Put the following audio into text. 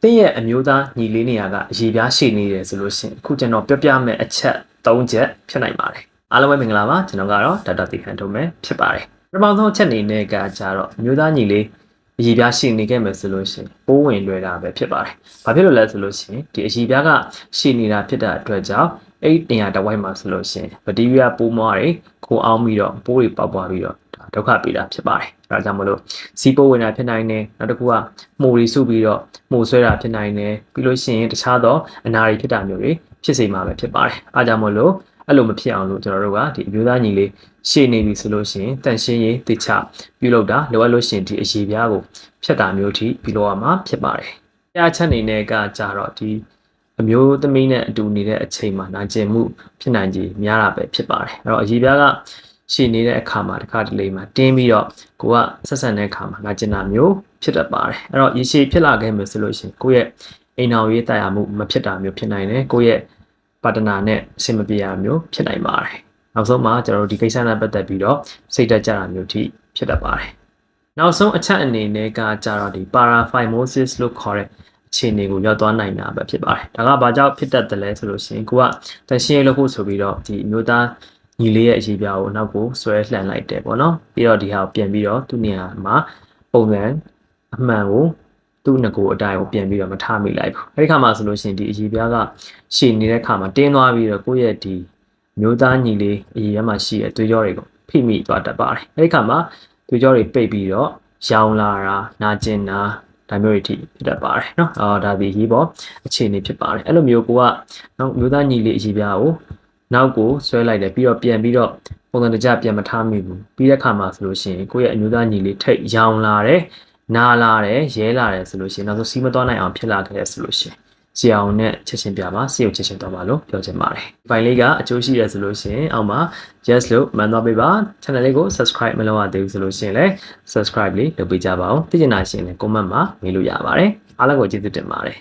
တင်းရဲ့အမျိုးသားညီလေးနေရာကအရေးပြားရှိနေတယ်ဆိုလို့ရှိရင်အခုကျွန်တော်ပြောပြမယ့်အချက်၃ချက်ဖြစ်နိုင်ပါတယ်အားလုံးပဲမင်္ဂလာပါကျွန်တော်ကတော့ဒေါက်တာတီခန်ထုံးပဲဖြစ်ပါတယ်ပထမဆုံးအချက်အနေနဲ့ကကြတော့အမျိုးသားညီလေးအရေးပြားရှိနေခဲ့မယ်ဆိုလို့ရှိရင်ပိုးဝင်လွယ်တာပဲဖြစ်ပါတယ်ဘာဖြစ်လို့လဲဆိုလို့ရှိရင်ဒီအရေးပြားကရှိနေတာဖြစ်တဲ့အတွက်ကြောင့်အဲ့နေရာတစ်ဝိုက်မှာဆိုလို့ရှိရင်ဘက်တီးရီးယားပိုးမွားတွေခိုအောင်ပြီးတော့ပိုးတွေပေါက်ပွားပြီးတော့ဒုက္ခပေးတာဖြစ်ပါတယ်အဲဒါကြောင့်မလို့စီးပိုးဝင်တာဖြစ်နိုင်တယ်နောက်တစ်ခုကမှုတွေစုပြီးတော့မှုဆွဲတာဖြစ်နိုင်တယ်ပြီးလို့ရှိရင်တခြားသောအနာတွေဖြစ်တာမျိုးတွေဖြစ်စေမှာပဲဖြစ်ပါတယ်အဲဒါကြောင့်မလို့အဲ့လိုမဖြစ်အောင်လို့ကျွန်တော်တို့ကဒီအမျိုးသားညီလေးရှေ့နေပြီဆိုလို့ရှိရင်တန်ရှင်းရေးတိချပြုလုပ်တာလိုအပ်လို့ရှိရင်ဒီအရေးပြားကိုဖြတ်တာမျိုးထိပြုလုပ်ရမှာဖြစ်ပါတယ်။တရားချက်အနေနဲ့ကကြတော့ဒီအမျိုးသမီးနဲ့အတူနေတဲ့အချိန်မှာနာကျင်မှုဖြစ်နိုင်ကြီးများတာပဲဖြစ်ပါတယ်။အဲ့တော့အရေးပြားကရှေ့နေတဲ့အခါမှာတစ်ခါတလေမှာတင်းပြီးတော့ကိုကဆက်ဆံတဲ့အခါမှာနာကျင်တာမျိုးဖြစ်တတ်ပါတယ်။အဲ့တော့ရေရှည်ဖြစ်လာခဲ့မယ်ဆိုလို့ရှိရင်ကိုယ့်ရဲ့အိမ်တော်ရေးတရားမှုမဖြစ်တာမျိုးဖြစ်နိုင်တယ်။ကိုယ့်ရဲ့ပါတနာနဲ့အဆင်မပြေရမျိုးဖြစ်နိုင်ပါတယ်။နောက်ဆုံးမှာကျွန်တော်တို့ဒီကိစ္စနဲ့ပတ်သက်ပြီးတော့စိတ်တက်ကြတာမျိုးထိဖြစ်တတ်ပါတယ်။နောက်ဆုံးအချက်အနေနဲ့ကကြတော့ဒီ paraphimosis လို့ခေါ်တဲ့အခြေအနေကိုရောက်သွားနိုင်တာပဲဖြစ်ပါတယ်။ဒါကဘာကြောင့်ဖြစ်တတ်တယ်လဲဆိုလို့ရှိရင်ကိုကတန်ရှင်းရေးလုပ်ဖို့ဆိုပြီးတော့ဒီအမျိုးသားညီလေးရဲ့အရေးပြားကိုနောက်ကိုဆွဲလှန်လိုက်တယ်ပေါ့နော်။ပြီးတော့ဒီဟာကိုပြန်ပြီးတော့သူ့နေရာမှာပုံစံအမှန်ကိုသူ့ငကိုအတိုင်းကိုပြန်ပြီးတော့မထားမိလိုက်ဘူးအဲဒီခါမှာဆိုလို့ရှိရင်ဒီအရေးပြားကရှည်နေတဲ့ခါမှာတင်းသွားပြီးတော့ကိုယ့်ရဲ့ဒီမျိုးသားညီလေးအရေးပြားမှာရှိတဲ့သွေးကြောတွေကိုဖိမိသွားတတ်ပါတယ်အဲဒီခါမှာသွေးကြောတွေပိတ်ပြီးတော့ရောင်လာတာနာကျင်တာဒါမျိုးတွေထိဖြစ်တတ်ပါတယ်เนาะဒါဒီရေးပေါ်အခြေအနေဖြစ်ပါတယ်အဲ့လိုမျိုးကိုကနောက်မျိုးသားညီလေးအရေးပြားကိုနောက်ကိုဆွဲလိုက်တယ်ပြီးတော့ပြန်ပြီးတော့ပုံစံတကျပြန်မထားမိဘူးပြီးတဲ့ခါမှာဆိုလို့ရှိရင်ကိုယ့်ရဲ့အမျိုးသားညီလေးထိတ်ရောင်လာတယ်နာလာတယ်ရဲလာတယ်ဆိုလို့ရှိရင်နောက်ဆုံးစီးမသွားနိုင်အောင်ဖြစ်လာခဲ့ရဆိုလို့ရှိရင်စီအောင်နဲ့ချက်ချင်းပြပါစီကိုချက်ချင်းသွားပါလို့ပြောချင်ပါတယ်ဒီဖိုင်လေးကအကျိုးရှိရဆိုလို့ရှိရင်အောက်မှာ yes လို့မှန်သွားပေးပါ channel လေးကို subscribe မလုပ်ရသေးဘူးဆိုလို့ရှိရင်လည်း subscribe လေးလုပ်ပေးကြပါဦးသိချင်တာရှိရင်လည်း comment မှာမေးလို့ရပါတယ်အားလုံးကိုကျေးဇူးတင်ပါတယ်